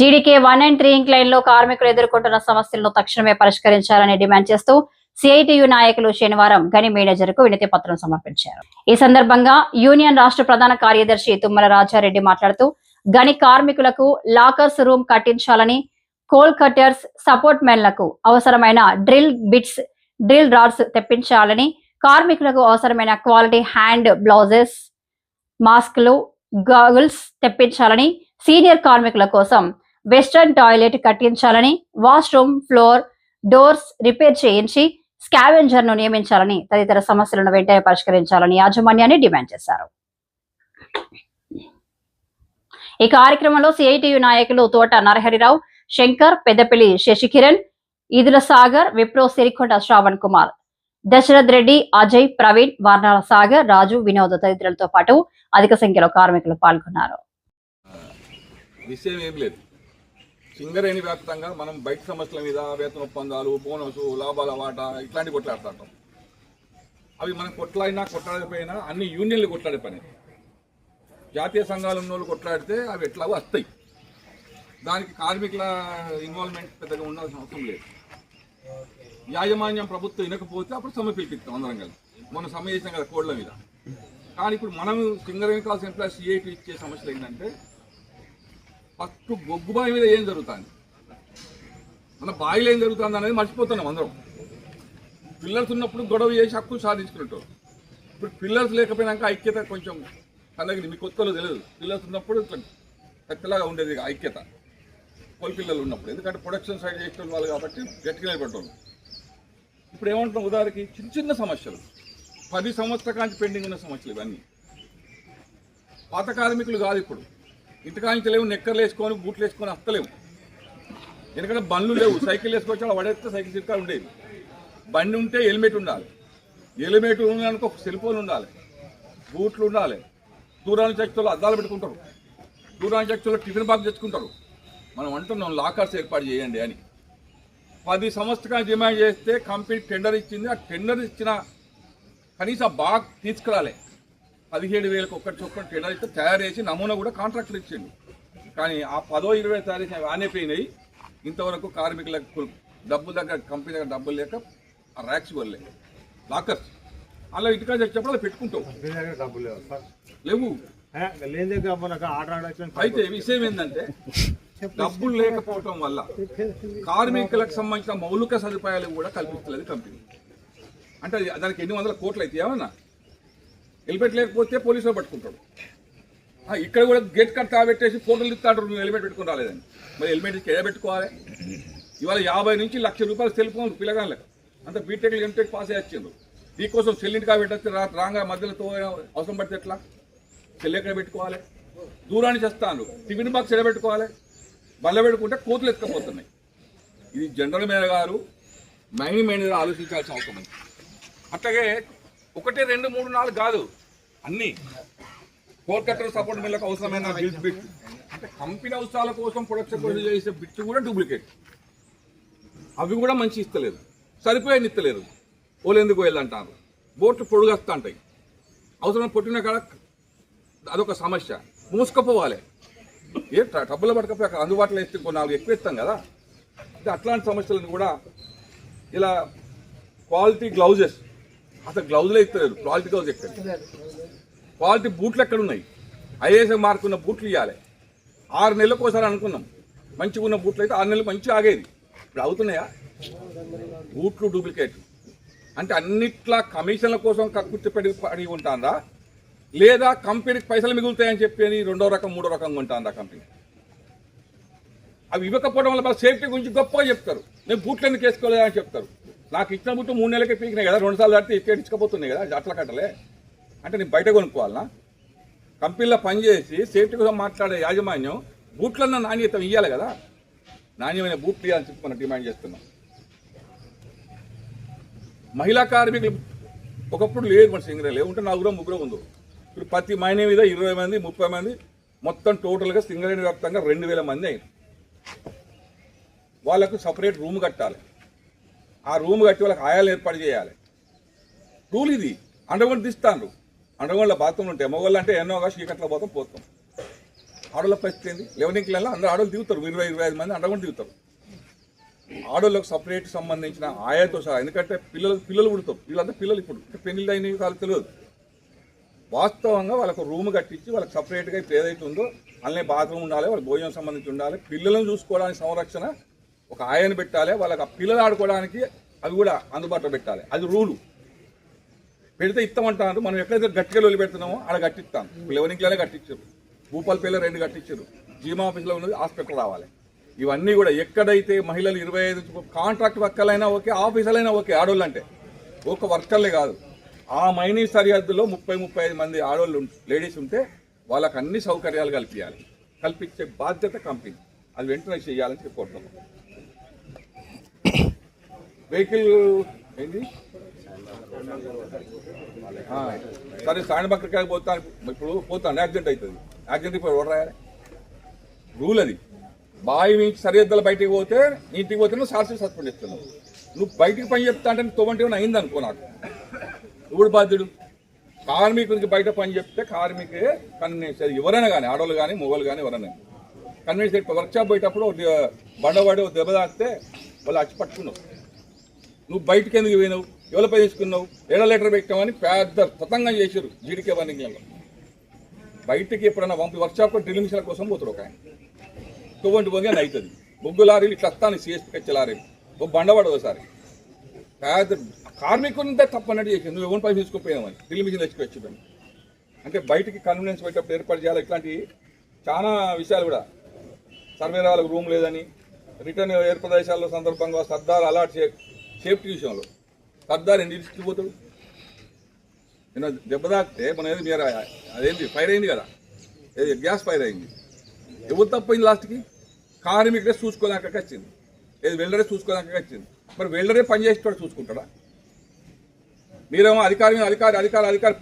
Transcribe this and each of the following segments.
GDK 1 and 3 incline లో కార్మికులు ఎదుర్కొంటున్న సమస్యలను తక్షణమే పరిష్కరించాలని డిమాండ్ చేస్తూ సిఐటియు నాయకులు శనివారం గని మేనేజర్ కు వినతి పత్రం సమర్పించారు. ఈ సందర్భంగా యూనియన్ రాష్ట్ర ప్రధాన కార్యదర్శి తుమ్మల రాజారెడ్డి మాట్లాడుతూ గని కార్మికులకు లాకర్స్ రూమ్ కట్టించాలని, కోల్ కట్టర్స్, సపోర్ట్ మెన్లకు అవసరమైన డ్రిల్ బిట్స్, డ్రిల్ రాడ్స్ తెప్పించాలని, కార్మికులకు అవసరమైన క్వాలిటీ హ్యాండ్ బ్లౌజెస్, మాస్క్లు, గాగుల్స్ తెప్పించాలని, సీనియర్ కార్మికుల కోసం వెస్టర్న్ టాయిలెట్ కట్టించాలని, వాష్రూమ్ ఫ్లోర్ డోర్స్ రిపేర్ చేయించి స్కావెంజర్ ను నియమించాలని తదితర సమస్యలను వెంటనే పరిష్కరించాలని యాజమాన్యాన్ని డిమాండ్ చేశారు. ఈ కార్యక్రమంలో సిఐటియు నాయకులు తోట నరహరిరావు, శంకర్, పెద్దపల్లి శశికిరణ్, ఈదుల సాగర్, విప్రో సిరికొండ శ్రావణ్ కుమార్, దశరథ్ రెడ్డి, అజయ్, ప్రవీణ్, వార్నాల సాగర్, రాజు, వినోద్ తదితరులతో పాటు అధిక సంఖ్యలో కార్మికులు పాల్గొన్నారు. విషయం ఏం లేదు. సింగరేణి వ్యాప్తంగా మనం బయట సమస్యల మీద వేతన ఒప్పందాలు, బోనసు, లాభాల వాటా ఇట్లాంటివి కొట్లాడుతుంటాం. అవి మనం కొట్లాడకపోయినా అన్ని యూనియన్లు కొట్లాడే పని. జాతీయ సంఘాలు ఉన్న వాళ్ళు కొట్లాడితే అవి ఎట్లాగో వస్తాయి. దానికి కార్మికుల ఇన్వాల్వ్మెంట్ పెద్దగా ఉండాల్సిన అవసరం లేదు. యాజమాన్యం ప్రభుత్వం వినకపోతే అప్పుడు సమ్మె పిలిపిస్తాం అందరం కలిసి. మనం సమ్మె చేసాం కదా కోడ్ల మీద. కానీ ఇప్పుడు మనం సింగరేణి కాల్స్ ఎంప్లాయీస్ సిఐటి ఇచ్చే సమస్యలు ఏంటంటే ఫస్ట్ బొగ్గుబాయి మీద ఏం జరుగుతుంది, మన బాయిలో ఏం జరుగుతుంది అనేది మర్చిపోతున్నాం అందరం. పిల్లర్స్ ఉన్నప్పుడు గొడవ చేసి హక్కులు సాధించుకున్నట్టు. ఇప్పుడు పిల్లర్స్ లేకపోయినాక ఐక్యత కొంచెం అలాగే మీ కొత్తలో తెలియదు. పిల్లర్స్ ఉన్నప్పుడు ఇట్లా కట్టలాగా ఉండేది ఐక్యత కోల్ పిల్లలు ఉన్నప్పుడు. ఎందుకంటే ప్రొడక్షన్ సైడ్ చేసిన వాళ్ళు కాబట్టి గట్టిగా నిలబెట్టాలి. ఇప్పుడు ఏమంటున్నాం, ఉదాహరణకి చిన్న చిన్న సమస్యలు 10 సంవత్సరాల కాంచి పెండింగ్ ఉన్న సమస్యలు ఇవన్నీ. పాత కార్మికులు కాదు, ఇప్పుడు ఇంటికాంచి లేవు, నెక్కర్లు వేసుకొని బూట్లు వేసుకొని వస్తలేవు. ఎందుకంటే బండ్లు లేవు, సైకిల్ వేసుకొచ్చి అలా పడేస్తే సైకిల్ చిట్కాలు ఉండేది. బండి ఉంటే హెల్మెట్ ఉండాలి, హెల్మెట్ ఉండడానికి ఒక సెల్ ఫోన్ ఉండాలి, బూట్లు ఉండాలి. దూరాన్ని చచ్చులో అద్దాలు పెట్టుకుంటారు, దూరాన్ని చచ్చులో టిఫిన్ బాక్స్ తెచ్చుకుంటారు. మనం అంటున్నాం లాకర్స్ ఏర్పాటు చేయండి అని. 10 సంవత్సరాలు డిమాండ్ చేస్తే కంపెనీ టెండర్ ఇచ్చింది. ఆ టెండర్ ఇచ్చిన కనీసం బాగా తీసుకురాలే. 17,000 ఒక్కటి చొప్పున టెండర్ ఇస్తే తయారు చేసి నమూనా కూడా కాంట్రాక్టర్ ఇచ్చిండు. కానీ ఆ 10-20 తయారు చేసి ఆనేపోయినాయి. ఇంతవరకు కార్మికులకు డబ్బుల దగ్గర, కంపెనీ దగ్గర డబ్బులు లేక ఆ ర్యాక్స్ వల్లే లాకర్స్ అలా ఇంటికా వచ్చేప్పుడు అలా పెట్టుకుంటావు లేవు. అయితే విషయం ఏంటంటే డబ్బులు లేకపోవటం వల్ల కార్మికులకు సంబంధించిన మౌలిక సదుపాయాలు కూడా కల్పిస్తలేదు కంపెనీ. అంటే దానికి ఎన్ని వందల కోట్లు అయితే ఏమన్నా హెల్మెట్ లేకపోతే పోలీసులు పట్టుకుంటాడు. ఇక్కడ కూడా గేట్ కట్ పెట్టేసి ఫోటోలు ఇస్తాడు, నువ్వు హెల్మెట్ పెట్టుకుని రాలేదని. మరి హెల్మెట్ ఎక్కడ పెట్టుకోవాలి? ఇవాళ 50 నుంచి ₹1,00,000 సెల్ ఫోన్ పిల్లగాళ్ళకి అంత బీటెక్లు ఎంటెక్ పాస్ అయ్యిండ్రు. నీకోసం సెల్లింటికా పెట్టచ్చు రాగా మధ్యలో అవసరం పడితే ఎట్లా? సెల్ ఎక్కడ పెట్టుకోవాలి? దూరాన్ని చేస్తాను, టిఫిన్ బాక్స్ ఎక్కడ పెట్టుకోవాలి? బల్ల పెట్టుకుంటే కోతులు ఎత్తుకపోతున్నాయి. ఇది జనరల్ మేనేజర్ గారు, మైనింగ్ మేనేజర్ ఆలోచించాల్సిన అవసరం ఉంది. అట్లాగే 1, 2, 3, 4 కాదు, అన్నీ కోల్ కట్టర్, సపోర్ట్ మిల్లకు అవసరమైన బిట్ అంటే కంపెనీ అవసరాల కోసం ప్రొడక్షన్ కోసం చేసే బిట్స్ కూడా డూప్లికేట్. అవి కూడా మంచి ఇస్తలేదు, సరిపోయేది ఇస్తలేరు. వాళ్ళు ఎందుకు వెళ్ళంటారు, బోట్లు పొడుగస్తా ఉంటాయి. అవసరం పొట్టిన కాడ అదొక సమస్య. మూసుకపోవాలి, ఏ డబ్బులు పడకపోయి అక్కడ అందుబాటులో ఇస్తే 4 ఎక్కువ ఇస్తాం కదా. అట్లాంటి సమస్యలను కూడా ఇలా క్వాలిటీ గ్లౌజెస్, అసలు గ్లౌజులే ఇస్తలేరు. క్వాలిటీ గ్లౌజ్ ఎక్కడ, క్వాలిటీ బూట్లు ఎక్కడ ఉన్నాయి? ఐఏఎస్ మార్క్ ఉన్న బూట్లు ఇవ్వాలి. 6 నెలలకు ఒకసారి అనుకున్నాం, మంచిగా ఉన్న బూట్లు అయితే 6 నెలలు మంచిగా ఆగేది. ఇప్పుడు అవుతున్నాయా? బూట్లు డూప్లికేట్. అంటే అన్నిట్లా కమిషన్ల కోసం పడి ఉంటుందా, లేదా కంపెనీకి పైసలు మిగులుతాయని చెప్పి అని 2వ రకం 3వ రకంగా ఉంటుందా కంపెనీ? అవి ఇవ్వకపోవడం వల్ల సేఫ్టీ గురించి గొప్పగా చెప్తారు. నేను బూట్లు ఎందుకు వేసుకోలేదని చెప్తారు. నాకు ఇచ్చిన బుట్టు 3 నెలలకే పీకినాయి కదా, 2 సార్లు దాటితే ఇక్కడ ఇచ్చుకపోతున్నాయి కదా, అట్లా కట్టలే అంటే నేను బయట కొనుక్కోవాలనా? కంపెనీలో పనిచేసి సేఫ్టీ కోసం మాట్లాడే యాజమాన్యం బూట్లన్న నాణ్యత ఇవ్వాలి కదా. నాణ్యమైన బూట్లు ఇవ్వాలని చెప్పి మనం డిమాండ్ చేస్తున్నాం. మహిళా కార్మికులు ఒకప్పుడు లేదు, మన సింగరేణి లేవుంటే 4 3 ఉందో. ఇప్పుడు ప్రతి మైనే మీద 20 మంది 30 మంది మొత్తం టోటల్గా సింగరేణి వ్యాప్తంగా 2,000 మంది అయింది. వాళ్ళకు సపరేట్ రూమ్ కట్టాలి. ఆ రూమ్ కట్టి వాళ్ళకి ఆయాలు ఏర్పాటు చేయాలి. రూల్ ఇది. అండర్గ్రౌండ్ తీస్తాను, అండర్గ్రౌండ్లో బాత్రూమ్లు ఉంటాయి. మగవాళ్ళు అంటే ఎన్నోగా చీకట్లో పోతాం. ఆడోళ్ళ పరిస్థితి ఏంది? 11 క్లైన్లో అందరూ ఆడోళ్ళు దిగుతారు, 20-25 మంది అండకుండా దిగుతారు. ఆడోళ్ళకు సపరేట్ సంబంధించిన ఆయాతో సహా, ఎందుకంటే పిల్లలు పుడతారు, వీళ్ళంతా పిల్లలు ఇప్పుడు పెళ్లిళ్ళు అయినవి వాళ్ళకి తెలియదు. వాస్తవంగా వాళ్ళకు రూమ్ కట్టించి వాళ్ళకి సపరేట్గా ఇప్పుడు ఏదైతే ఉందో అలానే బాత్రూమ్ ఉండాలి, వాళ్ళకి భోజనం సంబంధించి ఉండాలి, పిల్లలను చూసుకోవడానికి సంరక్షణ ఒక ఆయను పెట్టాలి, వాళ్ళకి ఆ పిల్లలు ఆడుకోవడానికి అవి కూడా అందుబాటులో పెట్టాలి. అది రూలు. పెడితే ఇస్తామంటారు. మనం ఎక్కడైతే గట్టిగా వదిలి పెడుతున్నామో అక్కడ కట్టిస్తాం. 11 క్లైన్లో కట్టించారు, భూపాలపల్లిలో 2 కట్టించారు, జీమా ఆఫీస్లో ఉన్నది హాస్పిటల్ రావాలి. ఇవన్నీ కూడా ఎక్కడైతే మహిళలు 25 కాంట్రాక్ట్ వర్కర్లైనా ఓకే, ఆఫీసర్లైనా ఓకే, ఆడోళ్ళు అంటే ఒక వర్కర్లే కాదు, ఆ మైనీ సరిహద్దులో 30-35 మంది ఆడోళ్ళు లేడీస్ ఉంటే వాళ్ళకి అన్ని సౌకర్యాలు కల్పించే బాధ్యత కంపెనీ. అది వెంటనే చేయాలని కోరుతున్నాం. వెహికల్ ఏంటి సరే సాయంత్రం పోతాను, ఇప్పుడు పోతాను యాక్సిడెంట్ అవుతుంది, యాక్సిడెంట్ ఇప్పుడు ఎవరు రాయాలి? రూల్ అది. బావి నుంచి సరిహద్దులు బయటికి పోతే ఇంటికి పోతే నువ్వు సార్సీ సస్పెండ్ ఇస్తున్నావు. నువ్వు బయటికి పని చెప్తా అంటే 90 అయింది అనుకో, నాకు ఇప్పుడు బాధ్యుడు. కార్మికుడికి బయట పని చెప్తే కార్మికే కన్వీన్స్, ఎవరైనా కానీ ఆడవాళ్ళు కానీ మొగోళ్ళు కానీ ఎవరైనా కన్వీన్స్. వర్క్షాప్ పోయేటప్పుడు బండవాడి దెబ్బ తాకితే వాళ్ళు వచ్చి పట్టుకున్నావు, నువ్వు బయటకు ఎందుకు పోయినావు, ఎవరిపై తీసుకున్నావు, 7 లీటర్ పెట్టామని పెద్ద తతంగం చేశారు జీడికే వర్ణింగ్లలో. బయటకి ఎప్పుడైనా వర్క్షాప్ డ్రిల్ మిషన్ల కోసం పోతాడు ఒక ఆయన, 20 బొంగే అవుతుంది. బొగ్గు లారీలు ఇట్లా వస్తాను, సిఎస్పీకి వచ్చే లారీలు ఒక బండవాడు ఒకసారి పెద్ద కార్మికులంటే తప్పన్నట్టు చేసి నువ్వు ఎవరి పని తీసుకోపోయామని డ్రిల్ మిషన్ తెచ్చుకొచ్చి. అంటే బయటికి కన్వీనియన్స్ పెట్టేటప్పుడు ఏర్పాటు చేయాలి. ఇట్లాంటి చాలా విషయాలు కూడా, సర్వే వాళ్ళకు రూమ్ లేదని, రిటర్న్ ఎయిర్ ప్రదేశాల్లో సందర్భంగా సర్దార్ అలాట్ సేఫ్టీ విషయంలో సర్దార్ ఎన్ని డిస్ట్రిక్ట్ పోతాడు? నేను దెబ్బ తాకితే మన ఏది మీరు అదేంటి ఫైర్ అయింది కదా, ఏది గ్యాస్ ఫైర్ అయింది, ఎవరు తప్పైంది? లాస్ట్కి కార్మికుడే చూసుకోదాకా వచ్చింది, ఏది వెల్డరే చూసుకోదాకా వచ్చింది. మరి వెల్డరే పని చేసేటోడు చూసుకుంటాడా? మీరేమో అధికారి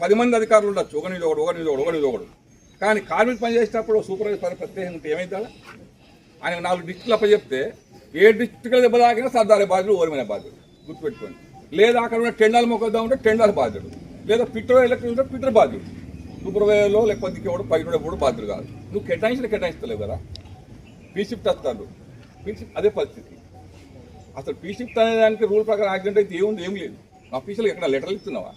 10 మంది అధికారులు ఉండొచ్చు, ఒకటి. కానీ కార్మికుడు పని చేసేటప్పుడు సూపర్వైజర్ ప్రత్యేకంగా ఉంటే ఏమైందా? ఆయన 4 డిస్ట్రిక్ట్లు అప్పచెప్తే ఏ డిస్ట్రిక్ట్లో దెబ్బ తాకినా సర్దారే బాధ్యుడు, ఓరమైన బాధ్యుడు గుర్తుపెట్టుకోండి. లేదా అక్కడ ఉన్న టెండాలు మొక్కద్దాం ఉంటే టెండాలు బాధ్యుడు, లేదా పిట్టర్ ఎలక్ట్రిక్ ఉంటే పిట్టర్ బాధ్యుడు, సూపర్వైజర్లో లేకపోతే ఇంకెవడు బయట కూడా బాధ్యుడు కాదు. నువ్వు కేటాయించలేవు కదా. పీ షిఫ్ట్ వస్తాడు, పీ షిఫ్ట్ అదే పరిస్థితి. అసలు పీ షిఫ్ట్ అనే దానికి రూల్ ప్రకారం యాక్సిడెంట్ అయితే ఏం లేదు. ఆఫీసులో ఎక్కడ లెటర్లు ఇస్తున్నావా?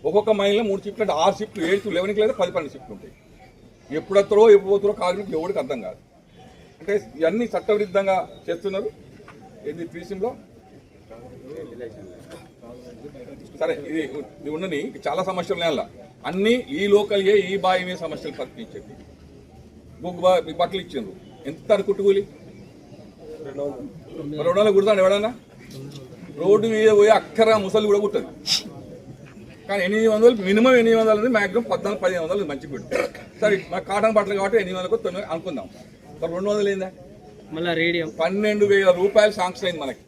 ఒక్కొక్క మైల్లో 3 షిఫ్ట్లు అంటే 6 షిఫ్ట్లు, 7 11 లేదా 10-12 షిఫ్ట్లు ఉంటాయి. ఎప్పుడు వస్తారో ఎప్పుడు పోతారో కార్మికులు ఎవరికి అర్థం కాదు. అంటే ఇవన్నీ చట్టవిరుద్ధంగా చేస్తున్నారు. ఏంటి పీసీలో సరే ఇది ఉన్నది చాలా సమస్యలు ఉన్నాయి. అన్నీ ఈ లోకల్ ఈ బావి మీద సమస్యలు పరిష్కరించేది. బట్టలు ఇచ్చిండ్రు, ఎంత కుట్టుకూలి 200 కుడతాడు ఎవడన్నా? రోడ్డు మీద పోయి అక్కర ముసలి కూడా కుట్టదు. కానీ 800 మినిమం 800 అనేది మ్యాక్సిమం 1400-1500 మంచిగా కుట్టారు. సరే మాకు కాటన్ బట్టలు కాబట్టి 800-900 అనుకుందాం. మరి 200 ఏందా? మళ్ళీ రేడియం 12,000 రూపాయలు శాంక్షన్ అయింది మనకి,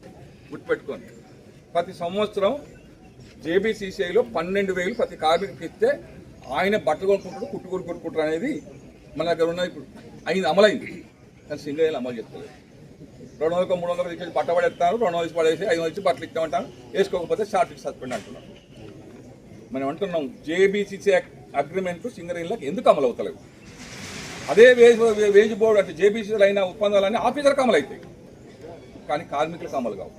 గుర్తుపెట్టుకోండి. ప్రతి సంవత్సరం జేబీసీసీఐలో 12,000 ప్రతి కార్మికుడికి ఇస్తే ఆయన బట్టలు కొనుక్కుంటాడు, కుట్టుకుంటారు అనేది మన దగ్గర ఉన్నది. ఇప్పుడు అమలైంది, కానీ సింగల్ అమలు చేస్తారు. 200-300 ఇచ్చేసి బట్ట పడేస్తారు, 200 ఇచ్చి పడేసి 500 ఇచ్చి బట్టలు ఇస్తామంటాను, వేసుకోకపోతే షార్ట్ సస్పెండ్ అంటున్నాం. మనం అంటున్నాం జేబీసీసీ అగ్రిమెంట్ సింగరేణిలకు ఎందుకు అమలు అవుతలేవు? అదే వేజ్ బోర్డు అంటే జేబీసీలు అయిన ఒప్పందాలన్నీ ఆఫీసర్కి అమలు అవుతాయి, కానీ కార్మికులకు అమలు కావు.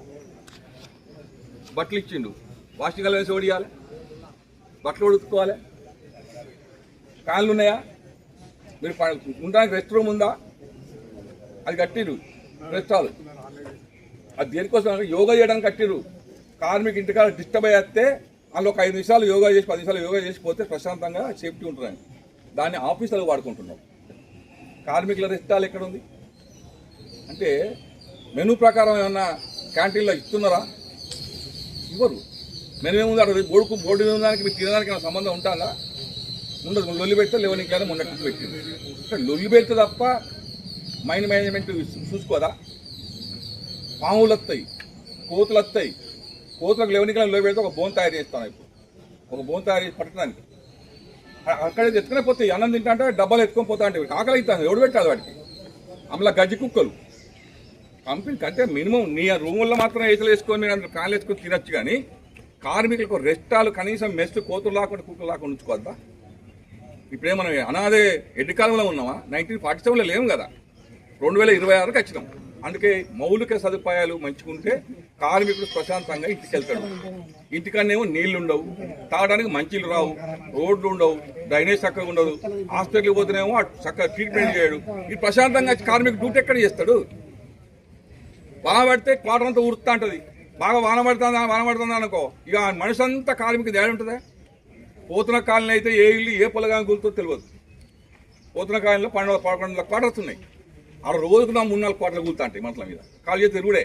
బట్టలు ఇచ్చిండు, వాషింగ్ వేసి ఓడియాలి, బట్టలు ఉడుకోవాలి, ఫ్యాన్లు ఉన్నాయా? మీరు ఉండడానికి రెస్ట్ రూమ్ ఉందా? అది కట్టిరు రెస్ట్ హాల్. అది దేనికోసం? యోగా చేయడానికి కట్టిరు. కార్మికు ఇంటికాడ డిస్టర్బ్ అయ్యేస్తే అందులో ఒక 5 నిమిషాలు యోగా చేసి 10 నిమిషాలు యోగా చేసిపోతే ప్రశాంతంగా సేఫ్టీ ఉంటుందని దాన్ని ఆఫీసులు వాడుకుంటున్నాం. కార్మికుల రెస్ట్ హాల్ ఎక్కడ ఉంది? అంటే మెనూ ప్రకారం ఏమన్నా క్యాంటీన్లో ఇస్తున్నారా? ఇవ్వరు. మెనూ ఏముంది అక్కడ బోర్డు దానికి మీరు తినడానికి ఏమైనా సంబంధం ఉంటుందా? ఉండదు. లొల్లి పెడితే లేవనికైనా మొన్నట్టు పెట్టింది. అంటే లొల్లి పెడితే తప్ప మైండ్ మేనేజ్మెంట్ చూసుకోదా? పాములు వస్తాయి, కోతులు వస్తాయి. కోతులకు లేవనికైనా లొల్లి పెడితే ఒక బోన్ తయారు చేస్తాను. ఇప్పుడు ఒక బోన్ తయారు చేసి పట్టడానికి అక్కడే ఎత్తుకునే పోతాయి. అన్నం తింటా అంటే డబ్బాలు ఎత్తుకొని పోతా అంటే ఆకలి అవుతాను. ఎవడు పెట్టాలి వాటికి? అమలా గజ్జి కుక్కలు కంపెనీ కంటే మినిమం నీ రూముల్లో మాత్రం ఏసలు వేసుకొని మీరు కాళ్ళు వేసుకొని తినచ్చు, కానీ కార్మికులకు రెస్టాలు కనీసం మెస్ట్ కోతులు లేకుండా కుక్కలు లేకుండా ఉంచుకోవద్దా? ఇప్పుడే మనం అనాదే ఎడ్డి కాలంలో ఉన్నామా? 1947లో లేము కదా, 2026కి వచ్చినాం. అందుకే మౌలిక సదుపాయాలు మంచుకుంటే కార్మికుడు ప్రశాంతంగా ఇంటికి వెళ్తాడు. ఇంటికన్నేమో నీళ్లు ఉండవు, తాగడానికి మంచిలు రావు, రోడ్లు ఉండవు, డ్రైనేజ్ చక్కగా ఉండదు, హాస్పిటల్కి పోతేనేమో చక్కగా ట్రీట్మెంట్ చేయడు. ఇది ప్రశాంతంగా కార్మికుడు డ్యూటీ ఎక్కడ చేస్తాడు? వాన పడితే క్వార్టర్ అంతా ఉరుకుతా ఉంటుంది, బాగా వాన పడుతుంది అనుకో, ఇక మనిషి అంతా కార్మికుడు తేడా ఉంటుందా? పోతున్న కాలనీ అయితే ఏ ఇల్లు ఏ పొలగాని కూలుతో తెలియదు. పోతున్న కాలనీలో 11 క్వార్టర్స్ ఉన్నాయి. ఆడ రోజుకు 3-4 క్వార్టర్లు కూలుతా ఉంటాయి మంటల మీద, కాలు చేతి తిరుగుడే.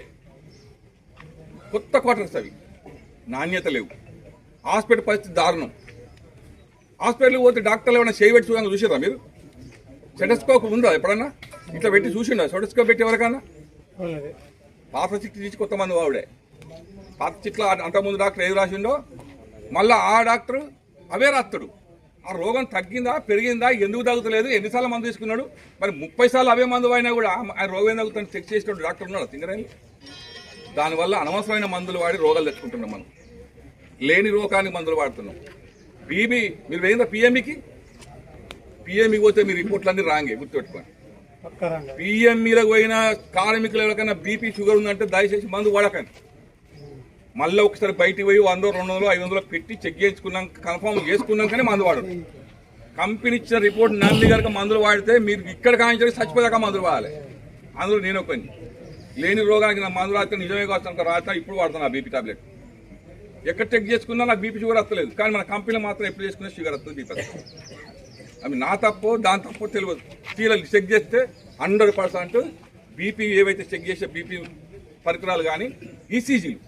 కొత్త క్వార్టర్స్ అవి, నాణ్యత లేవు. హాస్పిటల్ పరిస్థితి దారుణం. హాస్పిటల్కి పోతే డాక్టర్లు ఏమైనా చేయబెట్టి చూడంగా చూసారా మీరు? స్టెటస్కోప్ ఉందా ఎప్పుడన్నా? ఇట్లా పెట్టి చూసిండా స్టెటస్కోప్ పెట్టి ఎవరికన్నా? పాత చిట్లు తీసి కొత్త మంది వాడే. పాత చిట్ల అంతకుముందు డాక్టర్ ఏది రాసిండో మళ్ళీ ఆ డాక్టర్ అవే రాస్తాడు. ఆ రోగం తగ్గిందా పెరిగిందా, ఎందుకు తగ్గుతలేదు, ఎన్నిసార్లు మందు తీసుకున్నాడు, మరి 30 సార్లు అవే మందు అయినా కూడా ఆ రోగం తగ్గుతుంది చెక్ చేసినట్టు డాక్టర్ ఉన్నాడు తింగరేని. దానివల్ల అనవసరమైన మందులు వాడి రోగాలు తెచ్చుకుంటున్నాం. మనం లేని రోగానికి మందులు వాడుతున్నాం. బీబీ మీరు వేయిందా పిఎంఈకి? పిఎంఈకి పోతే మీ రిపోర్ట్లన్నీ రాంగే, గుర్తుపెట్టుకోండి. పిఎంఈలకు పోయిన కార్మికులు ఎవరికైనా బీపీ షుగర్ ఉందంటే దయచేసి మందు వాడకండి. మళ్ళీ ఒకసారి బయటికి పోయి 100, 200, 500 పెట్టి చెక్ చేయించుకున్నాం, కన్ఫర్మ్ చేసుకున్నాకనే మందు వాడదు. కంపెనీ ఇచ్చిన రిపోర్ట్ నమ్మి కనుక మందులు వాడితే మీరు ఇక్కడ కాయించడానికి చచ్చిపోయాక మందులు వాడాలి. అందులో నేను ఒకని లేని రోగానికి నా మందు రాస్తే నిజమే కావచ్చు రాస్తా, ఇప్పుడు వాడుతాను ఆ బీపీ టాబ్లెట్. ఎక్కడ చెక్ చేసుకున్నా నాకు బీపీ షుగర్ వస్తలేదు, కానీ మన కంపెనీలో మాత్రం ఎప్పుడు చేసుకున్నా షుగర్ వస్తుంది, బీపీ వస్తుంది. అవి నా తప్పో దాని తప్పో తెలియదు. తీరలు చెక్ చేస్తే 100% బీపీ ఏవైతే చెక్ చేసే బీపీ పరికరాలు కానీ ఈసీజీలు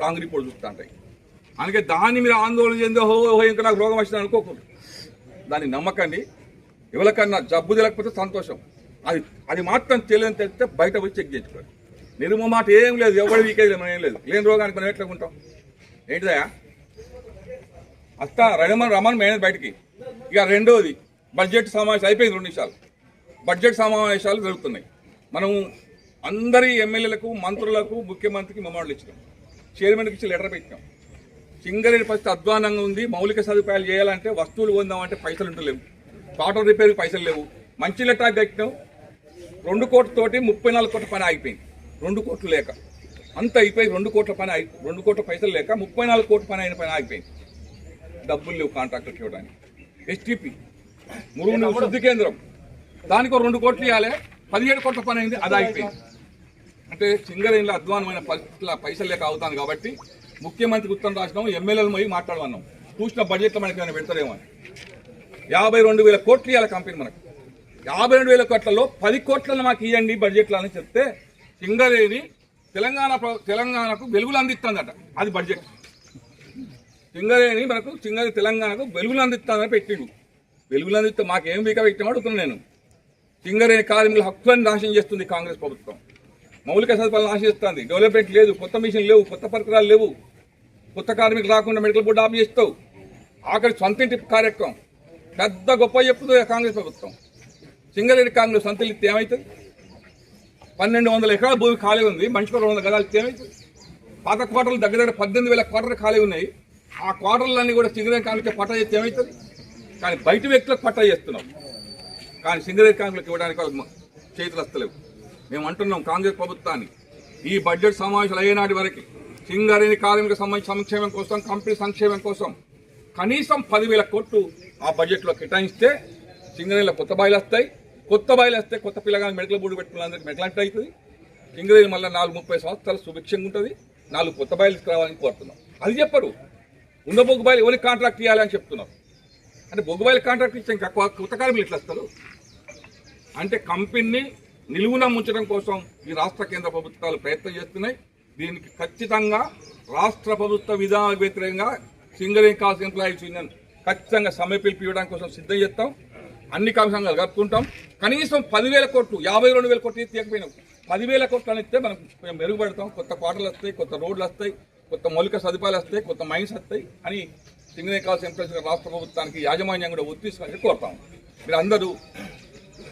రాంగ్ రిపోర్ట్ చూస్తూ ఉంటాయి. అందుకే దాన్ని మీరు ఆందోళన చెందో ఇంకా నాకు రోగం వచ్చింది అనుకోకూడదు. దాన్ని నమ్మకండి. ఎవరికన్నా జబ్బు తెలియకపోతే సంతోషం, అది మాత్రం తెలియని తెలిస్తే బయట పోయి చెక్ చేసుకోండి. మాట ఏం లేదు, ఎవరి వీకేది మనం ఏం లేదు. లేని రోగానికి మనం ఎట్లా ఉంటాం? ఏంటిదయా రమణ మేనేజ్ బయటికి. ఇక రెండోది బడ్జెట్ సమావేశం అయిపోయింది. 2 నిమిషాలు బడ్జెట్ సమావేశాలు జరుగుతున్నాయి. మనం అందరి ఎమ్మెల్యేలకు, మంత్రులకు, ముఖ్యమంత్రికి మెమోరాండం ఇచ్చినాం, చైర్మన్కి ఇచ్చి లెటర్ పెట్టినాం. సింగరేణి పరిస్థితి అధ్వానంగా ఉంది, మౌలిక సదుపాయాలు చేయాలంటే వస్తువులు కొందామంటే పైసలు ఉంటలేవు, వాటర్ రిపేర్కి పైసలు లేవు. మంచి లెటర్ కట్టినాం 2 కోట్లతోటి 34 కోట్ల పని ఆగిపోయింది. 2 కోట్లు లేక అంత అయిపోయి 2 కోట్ల పని 2 కోట్ల పైసలు లేక 34 కోట్ల పని అయిన పని ఆగిపోయింది. డబ్బులు లేవు కాంట్రాక్టర్కి ఇవ్వడానికి. ఎస్టీపీ మురుగునీరు శుద్ధి కేంద్రం, దానికి 2 కోట్లు ఇవ్వాలి, 17 కోట్ల పని అయింది, అది ఆగిపోయింది. అంటే సింగరేణిలో అధ్వానమైన పరిస్థితుల పైసలు లేక అవుతాను కాబట్టి ముఖ్యమంత్రికి ఉత్తరం రాసినాం, ఎమ్మెల్యేలు పోయి మాట్లాడమన్నాం. చూసిన బడ్జెట్లో మనకి ఏమైనా పెడతారేమో అని. 52,000 కోట్లు ఇవ్వాలి కంపెనీ మనకు. 52,000 కోట్లలో 10 కోట్లను మాకు ఇవ్వండి బడ్జెట్లో అని చెప్తే సింగరేణి తెలంగాణకు వెలుగులు అందిస్తుందట. అది బడ్జెట్. సింగరేణి తెలంగాణకు వెలుగులు అందిస్తుందని పెట్టిండు. వెలుగులు అందిస్తే మాకేం వీక వ్యక్తం అడుగుతున్నాను నేను. సింగరేణి కార్మికుల హక్కులను నాశనం చేస్తుంది కాంగ్రెస్ ప్రభుత్వం. మౌలిక సదుపాయాలు నాశిస్తుంది. డెవలప్మెంట్ లేదు, కొత్త మిషన్ లేవు, కొత్త పరికరాలు లేవు, కొత్త కార్మికులు రాకుండా మెడికల్ బోర్డు ఆఫ్ చేస్తావు. ఆఖరి సొంతింటి కార్యక్రమం పెద్ద గొప్ప చెప్తుంది కాంగ్రెస్ ప్రభుత్వం. సింగరేణి కార్మికులు సొంతలు ఇస్తే ఏమవుతుంది? 1,200 ఎకరాల భూమి ఖాళీ ఉంది, మనిషికి 200 గదాలు ఇస్తే ఏమవుతుంది? పాత క్వార్టర్లు దగ్గర 18,000 క్వార్టర్లు ఖాళీ ఉన్నాయి. ఆ క్వార్టర్లన్నీ కూడా సింగరేణి కార్మికులకు పట్టా చేస్తే ఏమవుతుంది? కానీ బయట వ్యక్తులకు పట్టా చేస్తున్నాం, కానీ సింగరేణి కార్మికులకు ఇవ్వడానికి వాళ్ళకి చేతులు వస్తలేవు. మేము అంటున్నాం కాంగ్రెస్ ప్రభుత్వాన్ని, ఈ బడ్జెట్ సమావేశాలు అయ్యేనాటి వరకు సింగరేణి కార్మిక సంక్షేమం కోసం, కంపెనీ సంక్షేమం కోసం కనీసం 10,000 కోట్లు ఆ బడ్జెట్లో కేటాయిస్తే సింగరేణిలో కొత్త బాయిలు వస్తాయి. కొత్త పిల్లగాని మెడికల్ బోర్డు పెట్టుకున్న అందరికి మెట్లంటే అవుతుంది. సింగరేణి మళ్ళీ 40-30 సంవత్సరాలు సుభిక్షంగా ఉంటుంది. 4 కొత్త బాయిలు తీసుకురావాలని కోరుతున్నాం. అది చెప్పరు. ఉన్న బొగ్గు బాయిలు ఎవరికి కాంట్రాక్ట్ ఇవ్వాలి అని చెప్తున్నారు. అంటే బొగ్గు బాయిలు కాంట్రాక్ట్ ఇచ్చే ఇంకా కొత్త కార్మికులు ఇట్లా వస్తారు. అంటే కంపెనీని నిలువున ముంచడం కోసం ఈ రాష్ట్ర కేంద్ర ప్రభుత్వాలు ప్రయత్నం చేస్తున్నాయి. దీనికి ఖచ్చితంగా రాష్ట్ర ప్రభుత్వ విధానాలకు వ్యతిరేకంగా సింగరేణి కాస్ట్ ఎంప్లాయీస్ యూనియన్ ఖచ్చితంగా సమ్మె పిలిపివ్వడానికి కోసం సిద్ధం చేస్తాం. అన్ని కమిషన్లు కలుపుకుంటాం. కనీసం 10,000 కోట్లు, 52,000 కోట్లు తీయకపోయినాం. 10,000 కోట్లు అని ఇస్తే మనం కొంచెం మెరుగుపడతాం. కొత్త క్వార్టర్లు వస్తాయి, కొత్త రోడ్లు వస్తాయి, కొత్త మౌలిక సదుపాయాలు వస్తాయి, కొత్త మైన్స్ వస్తాయి అని సింగరేణి కాస్ట్ ఎంప్లాయీస్ రాష్ట్ర ప్రభుత్వానికి యాజమాన్యం కూడా ఒత్తిడి కోరుతాం. మీరు అందరూ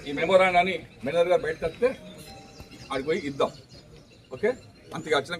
ఈ మెమోరాండాన్ని మేనేజర్ గారు బయటకు వస్తే ఆడికి పోయి ఇద్దాం. ఓకే, అంతగా వచ్చిన